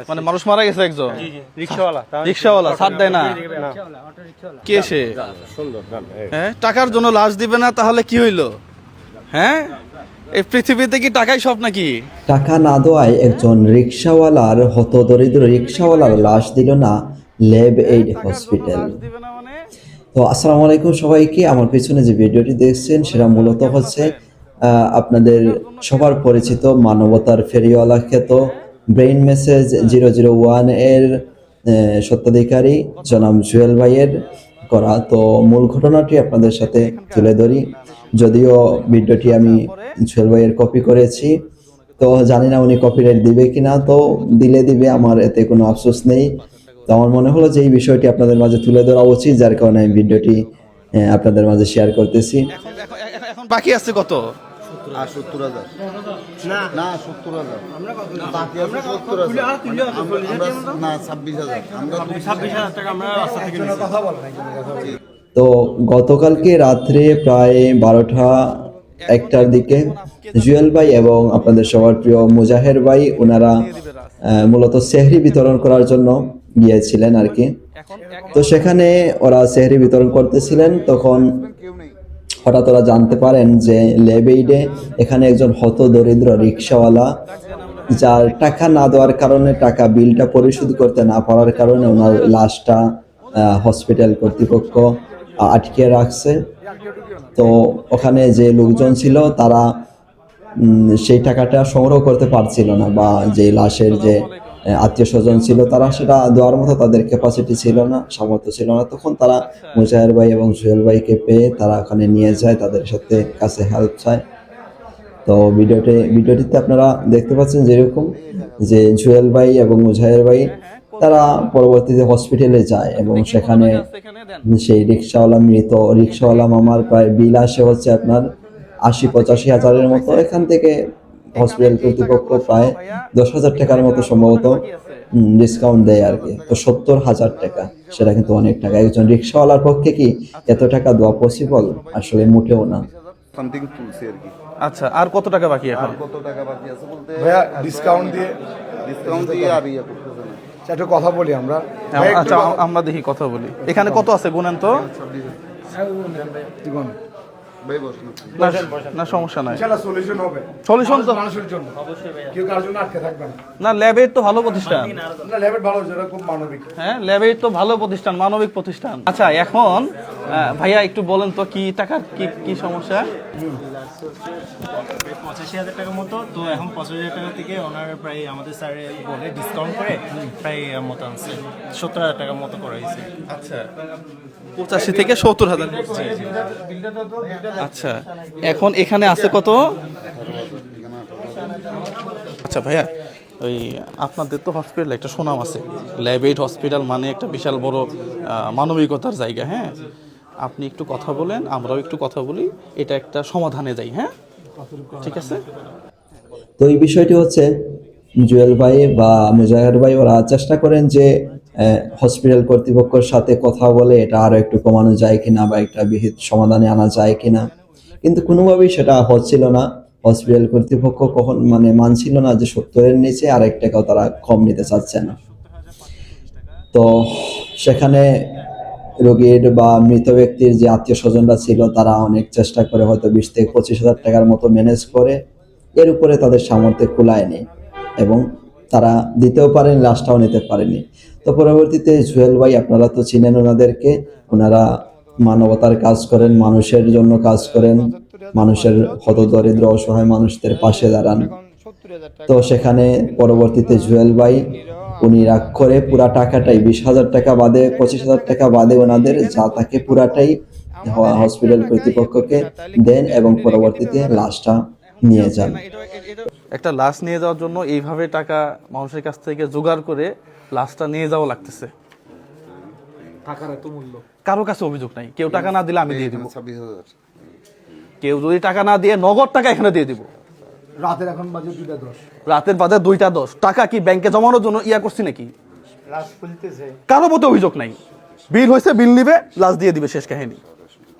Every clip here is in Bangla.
মানে মানুষ মারা গেছে একজন, রিক্সাওয়ালা ছাড় দেয় না, কে সে? হ্যাঁ, টাকার জন্য লাশ দিবে না, তাহলে কি হইলো? হ্যাঁ, এই পৃথিবীতে কি টাকাই সব নাকি? টাকা না দেওয়ায় একজন রিক্সাওয়ালার হতদরিদ্র রিক্সাওয়ালার লাশ দিল না ল্যাব এইড হসপিটাল। তো আসসালামু আলাইকুম সবাইকে। আমার পিছনে যে ভিডিওটি দেখছেন সেটা মূলত হচ্ছে আপনাদের সবার পরিচিত মানবতার ফেরিওয়ালা খ্যাত ব্রেইন মেসেজ 001 এর স্বত্বাধিকারী জনাব জুয়েল ভাইয়ের করা। তো মূল ঘটনাটি আপনাদের সাথে তুলে ধরি। যদিও ভিডিওটি আমি জুয়েল ভাইয়ের কপি করেছি, তো জানি না উনি কপিরাইট দিবে কিনা, তো দিলে দিবে, আমার এতে কোনো আফসোস নেই। তো আমার মনে হলো যে এই বিষয়টি আপনাদের মাঝে তুলে ধরা উচিত, যার কারণে আমি ভিডিওটি আপনাদের মাঝে শেয়ার করতেছি। এখন বাকি আছে কত? 70,000 না 70,000 বাকি আছে 70,000 না 26,000 আমরা 26,000 টাকা আমরা রাস্তা থেকে নিয়েছি। কথা বল না। তো গতকালকে রাত্রে প্রায় 12টা-1টার দিকে জুয়েল ভাই এবং আপনাদের সবার প্রিয় মুজাহের ভাই ওনারা মূলত সেহরি বিতরণ করার জন্য গিয়েছিলেন আর কি। তো সেখানে ওরা সেহরি বিতরণ করতেছিলেন, তখন হঠাৎ ওরা জানতে পারেন যে ল্যাব এইডে এখানে একজন হতদরিদ্র রিক্সাওয়ালা, যার টাকা না দেওয়ার কারণে, টাকা বিলটা পরিশোধ করতে না পারার কারণে ওনার লাশটা হসপিটাল কর্তৃপক্ষ আটকে রাখছে। তো ওখানে যে লোকজন ছিল তারা সেই টাকাটা সংগ্রহ করতে পারছিল না, বা যে লাশের যে আত্মীয় স্বজন ছিল তারা সেটা দেওয়ার মতো তাদের ক্যাপাসিটি ছিল না, সামর্থ্য ছিল না। তখন তারা মুজাহের ভাই এবং জুয়েল ভাইকে পেয়ে তারা ওখানে নিয়ে যায়, তাদের সাথে কাছে হেল্প চায়। তো ভিডিওটিতে আপনারা দেখতে পাচ্ছেন যেরকম যে জুয়েল ভাই এবং মুজাহের ভাই তারা পরবর্তীতে হসপিটালে যায় এবং সেখানে সেই মৃত রিক্সাওয়ালা মামার প্রায় বিল আসে হচ্ছে আপনার 80-85 হাজারের মতো। এখান থেকে হসপিটাল কর্তৃপক্ষ প্রায় 10,000 টাকার মতো সম্ভবত ডিসকাউন্ট দেয় আর কি। তো 70,000 টাকা, সেটা কিন্তু অনেক টাকা। একজন রিক্সাওয়ালার পক্ষে কি এত টাকা দেওয়া পসিবল? আসলে মোটেও না। সামথিং তুলছি আর কি। আচ্ছা, আর কত টাকা বাকি এখন? কত টাকা বাকি আছে বলতে ভাইয়া ডিসকাউন্ট দিয়ে আর ইয়া করতেছে না। একটা কথা বলি আমরা। আচ্ছা, আমরা দেখি কথা বলি। এখানে কত আছে গুনেন তো। ভাই বস না না, সমস্যা নাই, ইনশাআল্লাহ সলিউশন হবে। সলিউশন তো মানুষের জন্য অবশ্যই ভাইয়া, কেউ কার জন্য আটকে থাকবে না। না, ল্যাবের তো ভালো প্রতিষ্ঠান। না ল্যাবেট ভালো, যেটা খুব মানবিক। হ্যাঁ, ল্যাবের তো ভালো প্রতিষ্ঠান, মানবিক প্রতিষ্ঠান। আচ্ছা, এখন ভাইয়া একটু বলেন তো কি টাকার কি সমস্যা? 85,000 টাকা মতো। তো এখন 50,000 টাকা থেকে ওনার প্রায় আমাদের স্যারে বলে ডিসকাউন্ট করে প্রায় মতো আনছে 70,000 টাকা মতো করা হয়েছে। আচ্ছা, 85 থেকে 70,000। আচ্ছা, এখন এখানে আছে কত? আচ্ছা ভাইয়া, ওই আপনাদের তো হসপিটাল একটা সুনাম আছে, ল্যাব এইড হসপিটাল মানে একটা বিশাল বড় মানবিকতার জায়গা। হ্যাঁ, আপনি একটু কথা বলেন, আমরাও একটু কথা বলি, এটা একটা সমাধানে যাই। হ্যাঁ, ঠিক আছে। তো এই বিষয়টি হচ্ছে জুয়েল ভাই বা মুজাহের ভাই ওরা চেষ্টা করেন যে হসপিটাল কর্তৃপক্ষের সাথে কথা বলে এটা আরো একটু কমানো যায় কিনা বা একটা বিহিত সমাধানে আনা যায় কিনা, কিন্তু কোনোভাবেই সেটা হচ্ছিল না। হসপিটাল কর্তৃপক্ষ কখন মানছিল না যে 70-এর নিচে আর 1 টাকাও তারা কম নিতে চাচ্ছে না। তো সেখানে রোগীর বা মৃত ব্যক্তির যে আত্মীয় স্বজনরা ছিল তারা অনেক চেষ্টা করে হয়তো 20,000-25,000 টাকার মতো ম্যানেজ করে, এর উপরে তাদের সামর্থ্যে কুলায়নি এবং তারা দিতেও পারেনি, লাশটাও নিতে পারেনি। তো পরবর্তীতে জুয়েল ভাই, আপনারা তো চিনেন ওনাদেরকে, ওনারা মানবতার কাজ করেন, মানুষের জন্য কাজ করেন, মানুষের হতদরিদ্র অসহায় মানুষদের পাশে দাঁড়ান। তো সেখানে পরবর্তীতে জুয়েল ভাই উনি রাগ করে পুরা টাকাটাই 20,000 টাকা বাদে 25,000 টাকা বাদে ওনাদের যা তাকে পুরাটাই হসপিটাল কর্তৃপক্ষকে দেন এবং পরবর্তীতে লাশটা নিয়ে যান। একটা লাশ নিয়ে যাওয়ার জন্য এইভাবে টাকা মানুষের কাছ থেকে জোগাড় করে লাশটা নিয়ে যাওয়া লাগতেছে। টাকার এত মূল্য, কারো কাছে অভিযোগ নাই, কেউ টাকা না দিলে আমি দিয়ে দিব। 26,000 কেউ যদি টাকা না দিয়ে নগদ টাকা এখানে দিয়ে দিব। রাতের এখন বাজে 2:10, রাতের বাজে 2:10, টাকা কি ব্যাংকে জমানোর জন্য করছি নাকি? লাশ খুলতেছে, কারো মতো অভিযোগ নাই। বিল হয়েছে, বিল নিবে, লাশ দিয়ে দিবে, শেষ কাহিনী।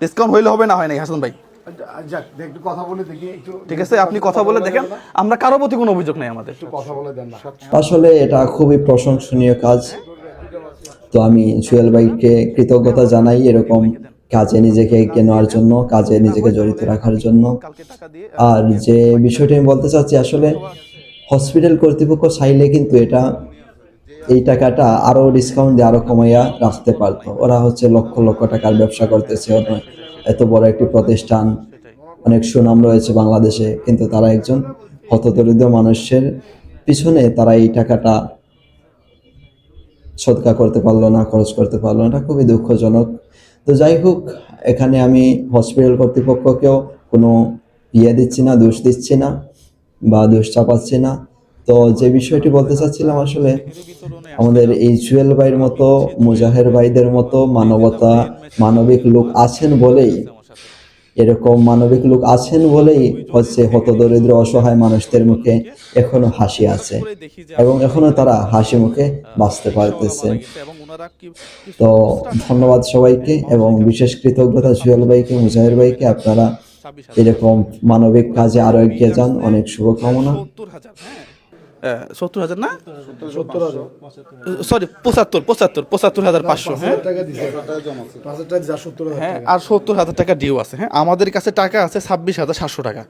ডিসকাউন্ট হইলে হবে, না হয় নাই। হাসান ভাই যাক একটু কথা বলে দেখি একটু ঠিক আছে, আপনি কথা বলে দেখেন, আমরা কারো প্রতি কোনো অভিযোগ নেই আমাদের। একটু কথা বলে দেন না। আসলে এটা খুবই প্রশংসনীয় কাজ। তো আমি জুয়েল ভাইকে কৃতজ্ঞতা জানাই এরকম কাজে নিজেকে এগিয়ে নেওয়ার জন্য, কাজে নিজেকে জড়িত রাখার জন্য। কালকে টাকা দিয়ে আর যে বিষয়টি আমি বলতে চাচ্ছি, আসলে হসপিটাল কর্তৃপক্ষ চাইলে কিন্তু এই টাকাটা আরো ডিসকাউন্ট দিয়ে আরো কমাইয়া রাখতে পারতো। ওরা হচ্ছে লক্ষ লক্ষ টাকার ব্যবসা করতেছে, এত বড় একটি প্রতিষ্ঠান, অনেক সুনাম রয়েছে বাংলাদেশে, কিন্তু তারা একজন হতদরিদ্র মানুষের পিছনে তারা এই টাকাটা সদকা করতে পারলো না, খরচ করতে পারলো না। এটা খুবই দুঃখজনক। তো যাই হোক, এখানে আমি হসপিটাল কর্তৃপক্ষকেও কোনো দিচ্ছি না, দোষ দিচ্ছি না বা দোষ চাপাচ্ছি না। তো যে বিষয়টি বলতে চাচ্ছিলাম, আসলে আমাদের এই জুয়েল ভাইয়ের মতো, মুজাহের ভাইদের মতো মানবিক লোক আছেন বলেই, এরকম মানবিক লোক আছেন বলেই হচ্ছে হতদরিদ্র অসহায় মানুষদের মুখে এখনো হাসি আছে এবং এখনো তারা হাসি মুখে বাঁচতে পারতেছে। এবং ওনারা তো ধন্যবাদ সবাইকে এবং বিশেষ কৃতজ্ঞতা জুয়েল ভাইকে, মুজাহির ভাইকে। আপনারা এরকম মানবিক কাজে আরো এগিয়ে যান। অনেক শুভকামনা। 70,000 না, 75,500, হ্যাঁ টাকা দিছে 5,000 টাকা যা 70,000 হ্যাঁ, আর 70,000 টাকা ডিউ আছে। হ্যাঁ, আমাদের কাছে টাকা আছে 26,700 টাকা।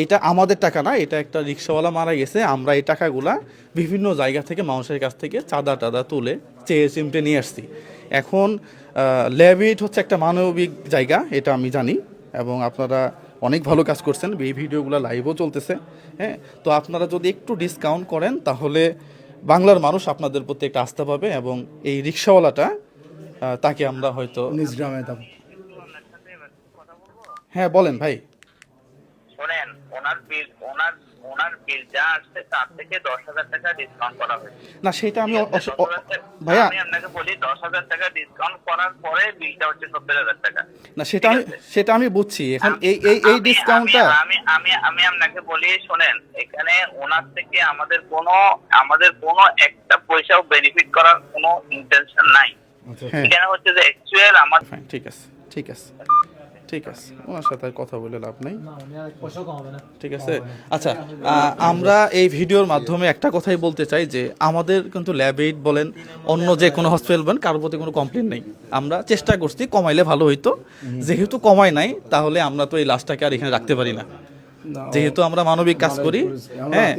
এটা আমাদের টাকা না, এটা একটা রিক্সাওয়ালা মারা গেছে। আমরা এই টাকাগুলা বিভিন্ন জায়গা থেকে মানুষের কাছ থেকে চাঁদা টাদা তুলে চেয়ে চিমটে নিয়ে আসছি। এখন ল্যাবিট হচ্ছে একটা মানবিক জায়গা, এটা আমি জানি, এবং আপনারা অনেক ভালো কাজ করছেন। এই ভিডিওগুলো লাইভও চলতেছে। হ্যাঁ, তো আপনারা যদি একটু ডিসকাউন্ট করেন তাহলে বাংলার মানুষ আপনাদের প্রতি একটা আস্থা পাবে, এবং এই রিক্সাওয়ালাটা তাকে আমরা হয়তো নিজ গ্রামে দাম। হ্যাঁ বলেন ভাই। শোনেন, ওনার বিল যা আসছে তার থেকে 10,000 টাকা ডিসকাউন্ট করা হয়েছে। না সেটা আমি ভাইয়া, আমি আপনাকে বলি 10,000 টাকা ডিসকাউন্ট করার পরে বিলটা হচ্ছে 70,000 টাকা। না সেটা আমি বুঝছি। এখন এই ডিসকাউন্টটা আমি আপনাকে বলি, শোনেন, এখানে ওনার থেকে আমাদের কোনো একটা পয়সাও বেনিফিট করার কোনো ইন্টেনশন নাই। হ্যাঁ এখানে হচ্ছে যে অ্যাকচুয়াল আমার ফাইন, ঠিক আছে ঠিক আছে, ওনার সাথে আর কথা বলে লাভ নেই। ঠিক আছে, আচ্ছা, আমরা এই ভিডিওর মাধ্যমে একটা কথাই বলতে চাই যে আমাদের কিন্তু ল্যাব-8 বলেন, অন্য যে কোনো হসপিটাল বলেন, কারোর প্রতি কোনো কমপ্লেন নেই। আমরা চেষ্টা করছি, কমাইলে ভালো হইতো। যেহেতু কমাই নাই, তাহলে আমরা তো এই লাশটাকে আর এখানে রাখতে পারি না। যেহেতু আমরা মানবিক কাজ করি, হ্যাঁ,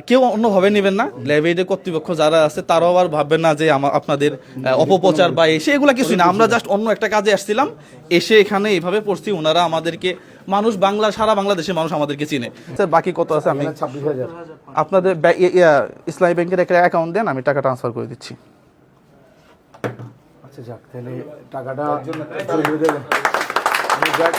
কেউ অন্যভাবে নেবেন না। ল্যাব-8 কর্তৃপক্ষ যারা আছে তারাও আর ভাববেন না যে আপনাদের অপপ্রচার বা এসে এগুলা কিছুই না। আমরা জাস্ট অন্য একটা কাজে আসছিলাম, এসে এখানে এইভাবে পড়ছি। ওনারা আমাদেরকে, মানুষ সারা বাংলাদেশের মানুষ আমাদেরকে চিনে। স্যার বাকি কত আছে? আমি 26,000 আপনাদের ইসলামী ব্যাংকের একটা অ্যাকাউন্ট দেন, আমি টাকা ট্রান্সফার করে দিচ্ছি। আচ্ছা যাক, তাহলে টাকাটা জরুরি দেবেন। যাক